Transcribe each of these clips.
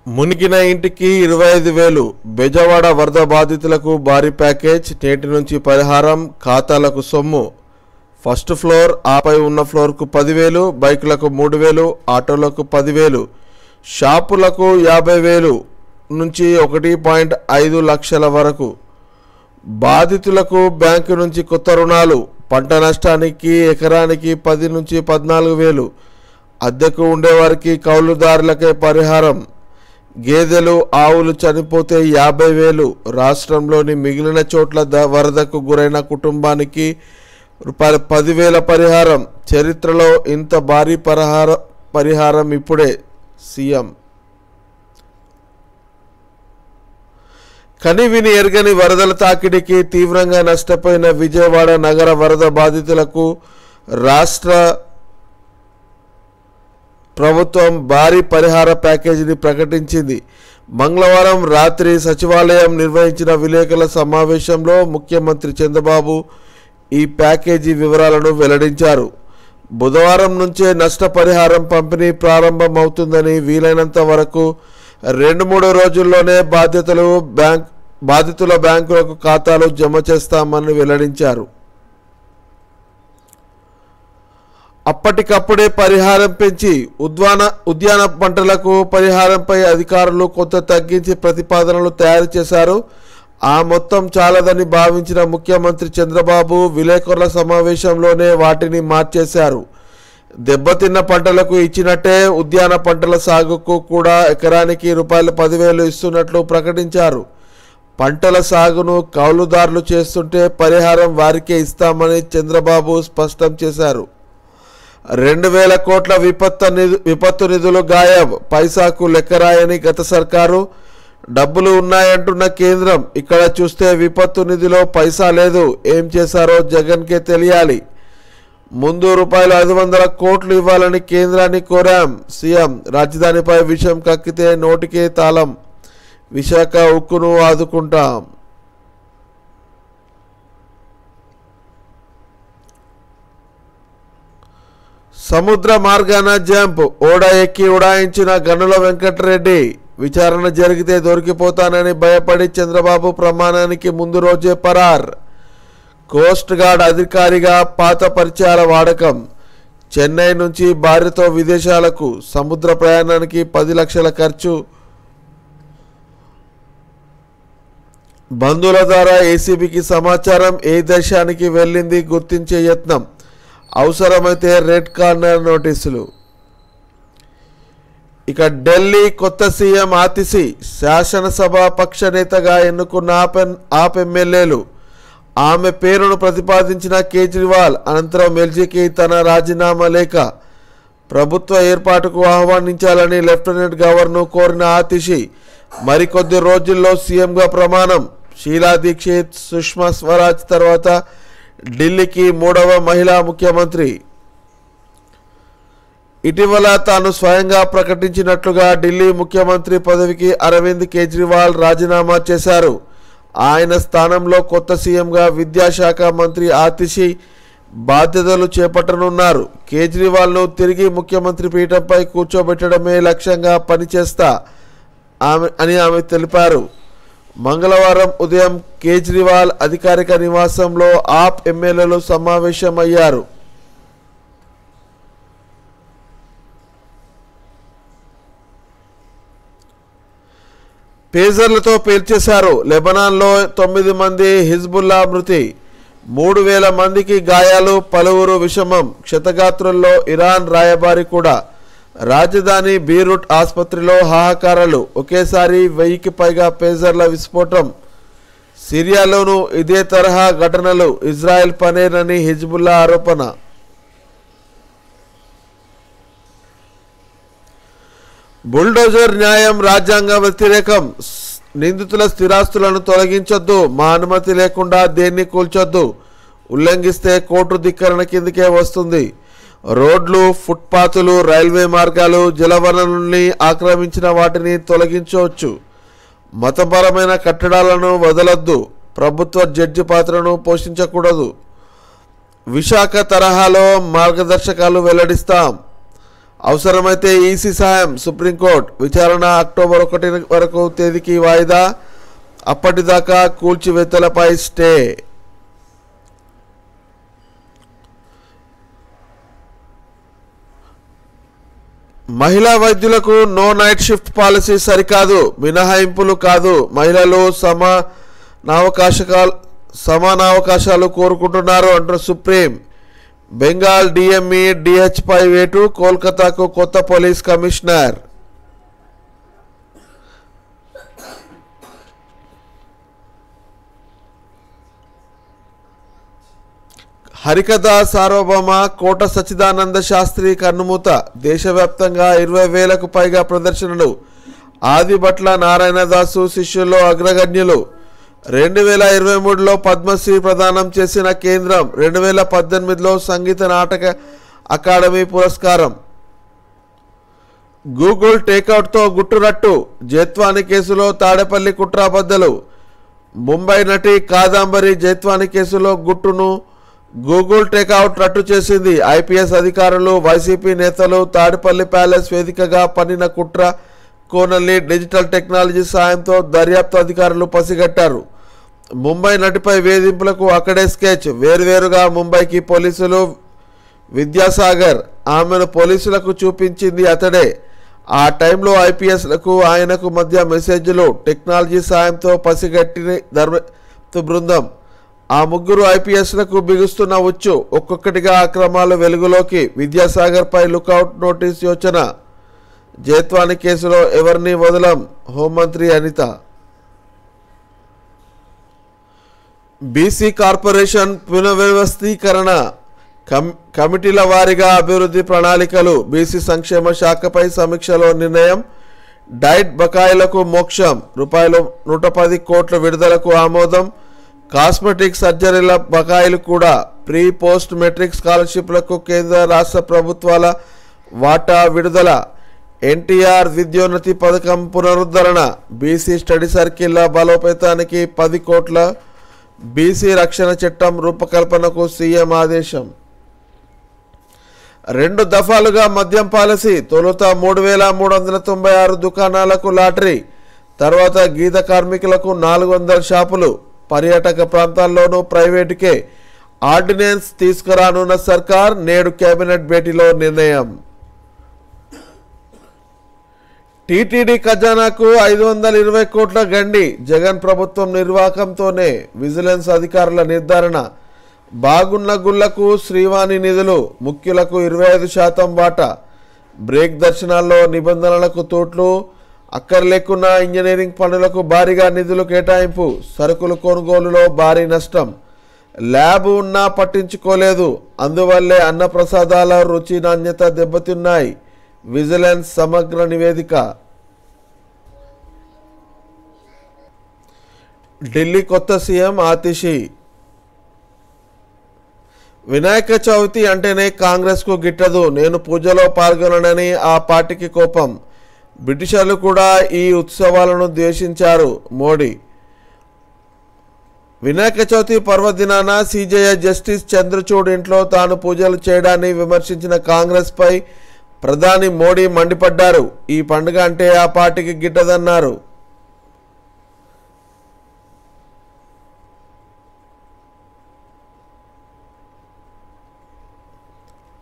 మునిగిన ఇంటికి 25,000 బెజవాడ వరద బాధితులకు భారీ ప్యాకేజ్ నేటి నుంచి పరిహారం ఖాతాలకు సొమ్ము ఫస్ట్ ఫ్లోర్ ఆపై ఉన్న ఫ్లోర్కు 10,000 బైకులకు 3,000 ఆటోలకు 10,000 షాపులకు 50,000 నుంచి 1.5 లక్షల వరకు బాధితులకు బ్యాంకు నుంచి కొత్త రుణాలు పంట నష్టానికి ఎకరానికి 10 నుంచి 14,000 అద్దెకు ఉండేవారికి కౌలుదారులకే పరిహారం గేదెలు ఆవులు చనిపోతే 50,000 రాష్ట్రంలోని మిగిలిన చోట్ల వరదకు గురైన కుటుంబానికి రూపాయలు 10,000 పరిహారం చరిత్రలో ఇంత భారీ పరిహారం ఇప్పుడే సీఎం కని విని ఎరగని వరదల తాకిడికి తీవ్రంగా నష్టపోయిన విజయవాడ నగర వరద బాధితులకు రాష్ట్ర ప్రభుత్వం భారీ పరిహార ప్యాకేజీని ప్రకటించింది. మంగళవారం రాత్రి సచివాలయం నిర్వహించిన విలేకరుల సమావేశంలో ముఖ్యమంత్రి చంద్రబాబు ఈ ప్యాకేజీ వివరాలను వెల్లడించారు. బుధవారం నుంచే నష్టపరిహారం పంపిణీ ప్రారంభమవుతుందని వీలైనంత వరకు 2-3 రోజుల్లోనే బాధితుల బ్యాంకులకు ఖాతాలు జమ చేస్తామని వెల్లడించారు. అప్పటికప్పుడే పరిహారం పెంచి ఉద్యాన పంటలకు పరిహారంపై అధికారులు కొంత తగ్గించి ప్రతిపాదనలు తయారు చేశారు. ఆ మొత్తం చాలదని భావించిన ముఖ్యమంత్రి చంద్రబాబు విలేకరుల సమావేశంలోనే వాటిని మార్చేశారు. దెబ్బతిన్న పంటలకు ఇచ్చినట్టే ఉద్యాన పంటల సాగుకు కూడా ఎకరానికి రూపాయలు 10,000 ఇస్తున్నట్లు ప్రకటించారు. పంటల సాగును కౌలుదారులు చేస్తుంటే పరిహారం వారికే ఇస్తామని చంద్రబాబు స్పష్టం చేశారు. 2,000 కోట్ల విపత్తు నిధులు గాయబ్ పైసాకు లెక్కరాయని గత సర్కారు డబ్బులు ఉన్నాయంటున్న కేంద్రం ఇక్కడ చూస్తే విపత్తు నిధిలో పైసా లేదు. ఏం చేశారో జగన్కే తెలియాలి. ముందు రూపాయలు 500 కోట్లు ఇవ్వాలని కేంద్రాన్ని కోరాం. సీఎం రాజధానిపై విషం కక్కితే నోటికే తాళం విశాఖ ఉక్కును ఆదుకుంటాం. సముద్ర మార్గాన జంప్ ఓడ ఎక్కి ఉడాయించిన గనుల వెంకటరెడ్డి విచారణ జరిగితే దొరికిపోతానని భయపడి చంద్రబాబు ప్రమాణానికి ముందు రోజే పరార్. కోస్ట్ గార్డ్ అధికారిగా పాత పరిచయాల వాడకం చెన్నై నుంచి భార్యతో విదేశాలకు సముద్ర ప్రయాణానికి 10 లక్షల ఖర్చు బంధువుల ద్వారా ఏసీబీకి సమాచారం ఏ దేశానికి వెళ్ళింది గుర్తించే యత్నం అవసరమైతే రెడ్ కార్నర్ నోటీసులు. ఇక ఢిల్లీ కొత్త సీఎం ఆతిసి శాసనసభ పక్ష నేతగా ఎన్నుకున్న ఆప్ ఎమ్మెల్యేలు ఆమె పేరును ప్రతిపాదించిన కేజ్రీవాల్ అనంతరం ఎల్జీకి తన రాజీనామా లేఖ ప్రభుత్వ ఏర్పాటుకు ఆహ్వానించాలని లెఫ్టినెంట్ గవర్నర్ కోరిన ఆతిషి మరికొద్ది రోజుల్లో సీఎంగా ప్రమాణం. షీలా దీక్షిత్ సుష్మా స్వరాజ్ తర్వాత ఢిల్లీకి 3వ మహిళా ముఖ్యమంత్రి. ఇటీవల తాను స్వయంగా ప్రకటించినట్లుగా ఢిల్లీ ముఖ్యమంత్రి పదవికి అరవింద్ కేజ్రీవాల్ రాజీనామా చేశారు. ఆయన స్థానంలో కొత్త సీఎంగా విద్యాశాఖ మంత్రి ఆతిషి బాధ్యతలు చేపట్టనున్నారు. కేజ్రీవాల్ను తిరిగి ముఖ్యమంత్రి పీఠంపై కూర్చోబెట్టడమే లక్ష్యంగా పనిచేస్తా అని ఆమె తెలిపారు. మంగళవారం ఉదయం కేజ్రీవాల్ అధికారిక నివాసంలో ఆప్ ఎమ్మెల్యేలు సమావేశమయ్యారు. పేజర్లతో పేల్చేశారు. లెబనాన్లో 9 మంది హిజ్బుల్లా మృతి 3,000 మందికి గాయాలు పలువురు విషమం క్షతగాత్రుల్లో ఇరాన్ రాయబారి కూడా. రాజధాని బీరూట్ ఆసుపత్రిలో హాహాకారాలు ఒకేసారి 1000కి పైగా పేజర్ల విస్ఫోటం. సిరియాలోనూ ఇదే తరహా ఘటనలు ఇజ్రాయెల్ పనేనని హిజ్బుల్లా ఆరోపణ. బుల్డోజర్ న్యాయం రాజ్యాంగ వ్యతిరేకం నిందితుల స్థిరాస్తులను తొలగించొద్దు మా అనుమతి లేకుండా దేన్ని కూల్చొద్దు ఉల్లంఘిస్తే కోర్టు ధిక్కరణ కిందకే వస్తుంది. రోడ్లు ఫుట్పాతులు రైల్వే మార్గాలు జలవనరుల్ని ఆక్రమించిన వాటిని తొలగించవచ్చు. మతపరమైన కట్టడాలను వదలొద్దు ప్రభుత్వ జడ్జి పాత్రను పోషించకూడదు. విశాఖ తరహాలో మార్గదర్శకాలు వెల్లడిస్తాం. అవసరమైతే ఈసీ సహాయం. సుప్రీంకోర్టు విచారణ అక్టోబర్ 1 వరకు తేదీకి వాయిదా. అప్పటిదాకా కూల్చివేతలపై స్టే. మహిళా వైద్యులకు నో నైట్ షిఫ్ట్ పాలసీ సరికాదు, మినహాయింపులు కాదు. మహిళలు సమానావకాశాలు కోరుకుంటున్నారు అంటున్న సుప్రీం. బెంగాల్ డిఎంఈ డిహెచ్ పై వేటు. కోల్కతాకు కొత్త పోలీస్ కమిషనర్. హరికథ సార్వభౌమ కోట సచ్చిదానంద శాస్త్రి కన్నుమూత. దేశవ్యాప్తంగా 20,000కు పైగా ప్రదర్శనలు. ఆదిభట్ల నారాయణదాసు శిష్యుల్లో అగ్రగణ్యులు. 2023లో పద్మశ్రీ ప్రదానం చేసిన కేంద్రం. 2018లో సంగీత నాటక అకాడమీ పురస్కారం. గూగుల్ టేకౌట్తో గుట్టురట్టు. జైత్వాని కేసులో తాడేపల్లి కుట్రాబద్దలు. ముంబై నటి కాదంబరి జైత్వాని కేసులో గుట్టును గూగుల్ టేకౌట్ రట్టు చేసింది. ఐపీఎస్ అధికారులు, వైసీపీ నేతలు తాడేపల్లి ప్యాలెస్ వేదికగా పన్నిన కుట్ర కోణల్ని డిజిటల్ టెక్నాలజీ సాయంతో దర్యాప్తు అధికారులు పసిగట్టారు. ముంబై నటిపై వేధింపులకు అక్కడే స్కెచ్. వేరువేరుగా ముంబైకి పోలీసులు. విద్యాసాగర్ ఆమెను పోలీసులకు చూపించింది అతడే. ఆ టైంలో ఐపీఎస్లకు ఆయనకు మధ్య మెసేజ్లు టెక్నాలజీ సాయంతో పసిగట్టిన దర్యాప్తు బృందం. ఆ ముగ్గురు ఐపీఎస్లకు బిగుస్తున్న ఉచ్చు. ఒక్కొక్కటిగా అక్రమాలు వెలుగులోకి. విద్యాసాగర్పై లుకౌట్ నోటీస్ యోచన. జైత్వాని కేసులో ఎవరిని వదలం. హోంమంత్రి అనిత. బీసీ కార్పొరేషన్ పునర్వ్యవస్థీకరణ. కమిటీల వారీగా అభివృద్ధి ప్రణాళికలు. బీసీ సంక్షేమ శాఖపై సమీక్షలో నిర్ణయం. డైట్ బకాయిలకు మోక్షం. ₹110 కోట్ల విడుదలకు ఆమోదం. కాస్మెటిక్ సర్జరీల బకాయిలు కూడా. ప్రీ పోస్ట్ మెట్రిక్ స్కాలర్షిప్లకు కేంద్ర రాష్ట్ర ప్రభుత్వాల వాటా విడుదల. ఎన్టీఆర్ విద్యోన్నతి పథకం పునరుద్ధరణ. బీసీ స్టడీ సర్కిళ్ల బలోపేతానికి 10 కోట్ల. బీసీ రక్షణ చట్టం రూపకల్పనకు సీఎం ఆదేశం. 2 దఫాలుగా మద్యం పాలసీ. తొలుత 3,396 దుకాణాలకు లాటరీ. తర్వాత గీత కార్మికులకు 400 షాపులు. పర్యాటక ప్రాంతాల్లోనూ ప్రైవేటుకే ఆర్డినెన్స్ తీసుకురానున్న సర్కార్. నేడు కేబినెట్ భేటీలో నిర్ణయం. టీటీడీ ఖజానాకు 520 కోట్ల గండి. జగన్ ప్రభుత్వం నిర్వాహకంతోనే విజిలెన్స్ అధికారుల నిర్ధారణ. బాగున్న గుళ్లకు శ్రీవాణి నిధులు. ముఖ్యులకు 25% వాటా. బ్రేక్ దర్శనాల్లో నిబంధనలకు తోట్లు. అక్కర్లేకున్న ఇంజనీరింగ్ పనులకు భారీగా నిధులు కేటాయింపు. సరుకులు కొనుగోలులో భారీ నష్టం. ల్యాబ్ ఉన్నా పట్టించుకోలేదు. అందువల్లే అన్నప్రసాదాల రుచి నాణ్యత దెబ్బతిన్నాయి. విజిలెన్స్ సమగ్ర నివేదిక. ఢిల్లీ కొత్త సీఎం ఆతిషి. వినాయక చవితి అంటేనే కాంగ్రెస్కు గిట్టదు. నేను పూజలో పాల్గొననని ఆ పార్టీకి కోపం. బ్రిటిషర్లు కూడా ఈ ఉత్సవాలను ద్వేషించారు. మోడీ. వినాయక చవితి పర్వదినాన సీజేఐ జస్టిస్ చంద్రచూడ్ ఇంట్లో తాను పూజలు చేయడాన్ని విమర్శించిన కాంగ్రెస్పై ప్రధాని మోడీ మండిపడ్డారు. ఈ పండుగ అంటే ఆ పార్టీకి గిట్టదన్నారు.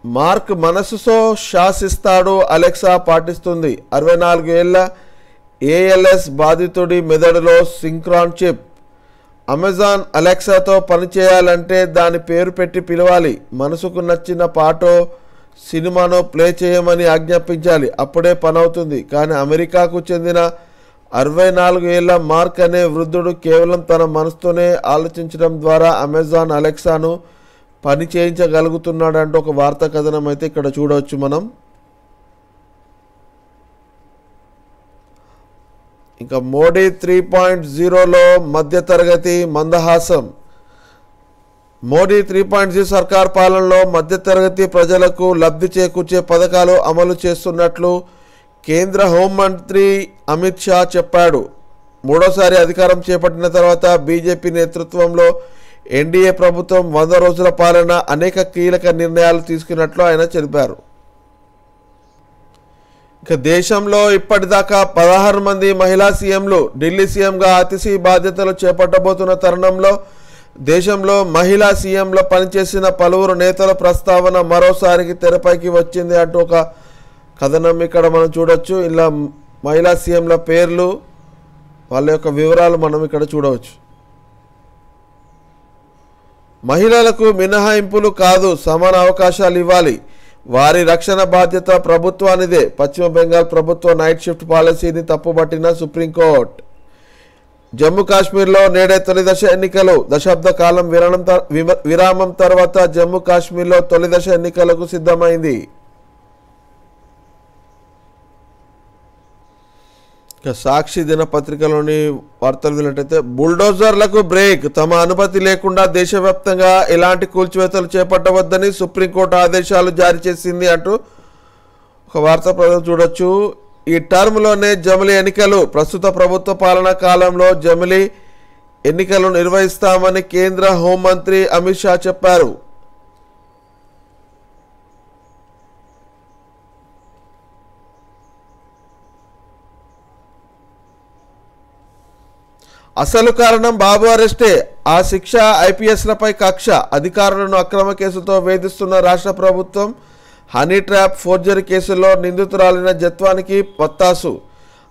మార్క్ మనసుతో శాసిస్తాడు. అలెక్సా పాటిస్తుంది. 64 ఏళ్ల ఏఎల్ఎస్ బాధితుడి మెదడులో సింక్రాన్ చిప్. అమెజాన్ అలెక్సాతో పనిచేయాలంటే దాని పేరు పెట్టి పిలవాలి. మనసుకు నచ్చిన పాటో సినిమానో ప్లే చేయమని ఆజ్ఞాపించాలి. అప్పుడే పనవుతుంది. కానీ అమెరికాకు చెందిన 64 ఏళ్ల మార్క్ అనే వృద్ధుడు కేవలం తన మనసుతోనే ఆలోచించడం ద్వారా అమెజాన్ అలెక్సాను పని చేయించగలుగుతున్నాడంటూ ఒక వార్తా కథనం అయితే ఇక్కడ చూడవచ్చు మనం. ఇంకా మోడీ 3.0లో మధ్యతరగతి మందహాసం. మోడీ 3.0 సర్కార్ పాలనలో మధ్యతరగతి ప్రజలకు లబ్ధి చేకూర్చే పథకాలు అమలు చేస్తున్నట్లు కేంద్ర హోంమంత్రి అమిత్ షా చెప్పాడు. మూడోసారి అధికారం చేపట్టిన తర్వాత బీజేపీ నేతృత్వంలో ఎన్డీఏ ప్రభుత్వం 100 రోజుల పాలన అనేక కీలక నిర్ణయాలు తీసుకున్నట్లు ఆయన తెలిపారు. ఇక దేశంలో ఇప్పటిదాకా 16 మంది మహిళా సీఎంలు ఢిల్లీ సీఎంగా అతిథి బాధ్యతలు చేపట్టబోతున్న తరుణంలో దేశంలో మహిళా సీఎంలో పనిచేసిన పలువురు నేతల ప్రస్తావన మరోసారికి తెరపైకి వచ్చింది అంటూ ఒక కథనం ఇక్కడ మనం చూడొచ్చు. ఇలా మహిళా సీఎంల పేర్లు వాళ్ళ యొక్క వివరాలు మనం ఇక్కడ చూడవచ్చు. మహిళలకు మినహాయింపులు కాదు, సమాన అవకాశాలు ఇవ్వాలి, వారి రక్షణ బాధ్యత ప్రభుత్వానిదే. పశ్చిమ బెంగాల్ ప్రభుత్వ నైట్ షిఫ్ట్ పాలసీని తప్పుపట్టిన సుప్రీంకోర్టు. జమ్మూ కాశ్మీర్లో నేడే తొలి దశ ఎన్నికలు. దశాబ్ద కాలం విరామం తర్వాత జమ్మూ కాశ్మీర్లో తొలి దశ ఎన్నికలకు సిద్ధమైంది. సాక్షి దినపత్రికలోని వార్తలు విన్నట్టయితే బుల్డోజర్లకు బ్రేక్, తమ అనుమతి లేకుండా దేశవ్యాప్తంగా ఎలాంటి కూల్చివేతలు చేపట్టవద్దని సుప్రీంకోర్టు ఆదేశాలు జారీ చేసింది అంటూ ఒక వార్తా ప్రకటన చూడొచ్చు. ఈ టర్మ్లోనే జమిలీ ఎన్నికలు. ప్రస్తుత ప్రభుత్వ పాలనా కాలంలో జమిలీ ఎన్నికలు నిర్వహిస్తామని కేంద్ర హోంమంత్రి అమిత్ షా చెప్పారు. అసలు కారణం బాబు అరెస్టే, ఆ శిక్ష ఐపీఎస్లపై కక్ష. అధికారులను అక్రమ కేసుతో వేధిస్తున్న రాష్ట్ర ప్రభుత్వం. హనీ ట్రాప్ ఫోర్జరీ కేసుల్లో నిందితురాలిన జత్వానికి పత్తాసు.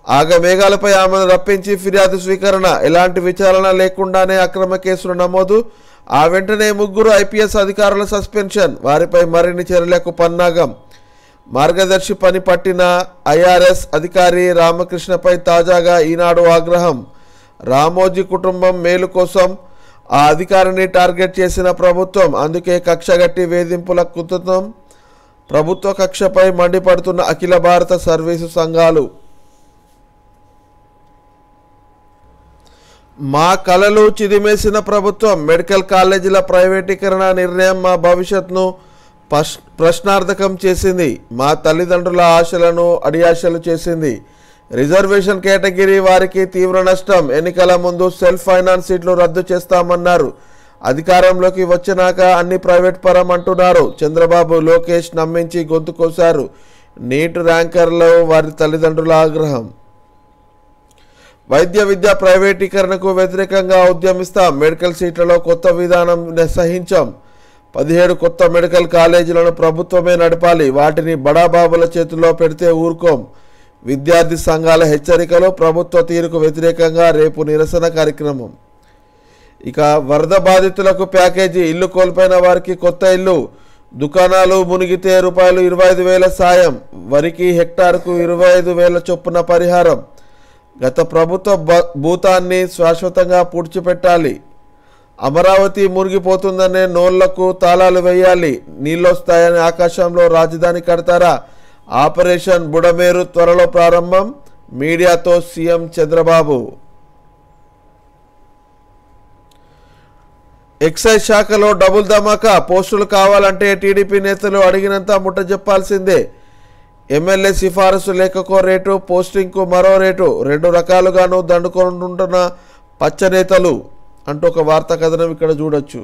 ఆగమేఘాలపై ఆమెను రప్పించి ఫిర్యాదు స్వీకరణ. ఎలాంటి విచారణ లేకుండానే అక్రమ కేసులు నమోదు. ఆ వెంటనే 3 ఐపీఎస్ అధికారుల సస్పెన్షన్. వారిపై మరిన్ని చర్యలకు పన్నాగం. మార్గదర్శి పని పట్టిన ఐఆర్ఎస్ అధికారి రామకృష్ణపై తాజాగా ఈనాడు ఆగ్రహం. రామోజీ కుటుంబం మేలు కోసం ఆ అధికారిని టార్గెట్ చేసిన ప్రభుత్వం. అందుకే కక్షగట్టి వేధింపుల కుతంత్రం. ప్రభుత్వ కక్షపై మండిపడుతున్న అఖిల భారత సర్వీసు సంఘాలు. మా కలలు చిదిమేసిన ప్రభుత్వం. మెడికల్ కాలేజీల ప్రైవేటీకరణ నిర్ణయం మా భవిష్యత్తును ప్రశ్నార్థకం చేసింది. మా తల్లిదండ్రుల ఆశలను అడియాశలు చేసింది. రిజర్వేషన్ కేటగిరీ వారికి తీవ్ర నష్టం. ఎన్నికల ముందు సెల్ఫ్ ఫైనాన్స్ సీట్లు రద్దు చేస్తామన్నారు. అధికారంలోకి వచ్చినాక అన్ని ప్రైవేట్ పరం అంటున్నారు. చంద్రబాబు లోకేష్ నమ్మించి గొంతు కోశారు. నీట్ ర్యాంకర్లో వారి తల్లిదండ్రుల ఆగ్రహం. వైద్య విద్య ప్రైవేటీకరణకు వ్యతిరేకంగా ఉద్యమిస్తాం. మెడికల్ సీట్లలో కొత్త విధానం సహించాం. 17 కొత్త మెడికల్ కాలేజీలను ప్రభుత్వమే నడపాలి. వాటిని బడాబాబుల చేతుల్లో పెడితే ఊరుకోం. విద్యార్థి సంఘాల హెచ్చరికలు. ప్రభుత్వ తీరుకు వ్యతిరేకంగా రేపు నిరసన కార్యక్రమం. ఇక వరద బాధితులకు ప్యాకేజీ. ఇల్లు కోల్పోయిన వారికి కొత్త ఇల్లు. దుకాణాలు మునిగితే ₹25,000 సాయం. వరికి హెక్టార్కు 25,000 చొప్పున పరిహారం. గత ప్రభుత్వ భూతాన్ని శాశ్వతంగా పూడ్చిపెట్టాలి. అమరావతి మునిగిపోతుందనే నోళ్లకు తాళాలు వేయాలి. నీళ్ళొస్తాయని ఆకాశంలో రాజధాని కడతారా? ఆపరేషన్ బుడమేరు త్వరలో ప్రారంభం. మీడియాతో సీఎం చంద్రబాబు. ఎక్సైజ్ శాఖలో డబుల్ ధమాకా. పోస్టులు కావాలంటే టీడీపీ నేతలు అడిగినంత ముట్టజెప్పాల్సిందే. ఎమ్మెల్యే సిఫారసు లేఖకో రేటు, పోస్టింగ్కు మరో రేటు. 2 రకాలుగాను దండుకుంటున్న పచ్చనేతలు అంటూ ఒక వార్తా కథనం ఇక్కడ చూడొచ్చు.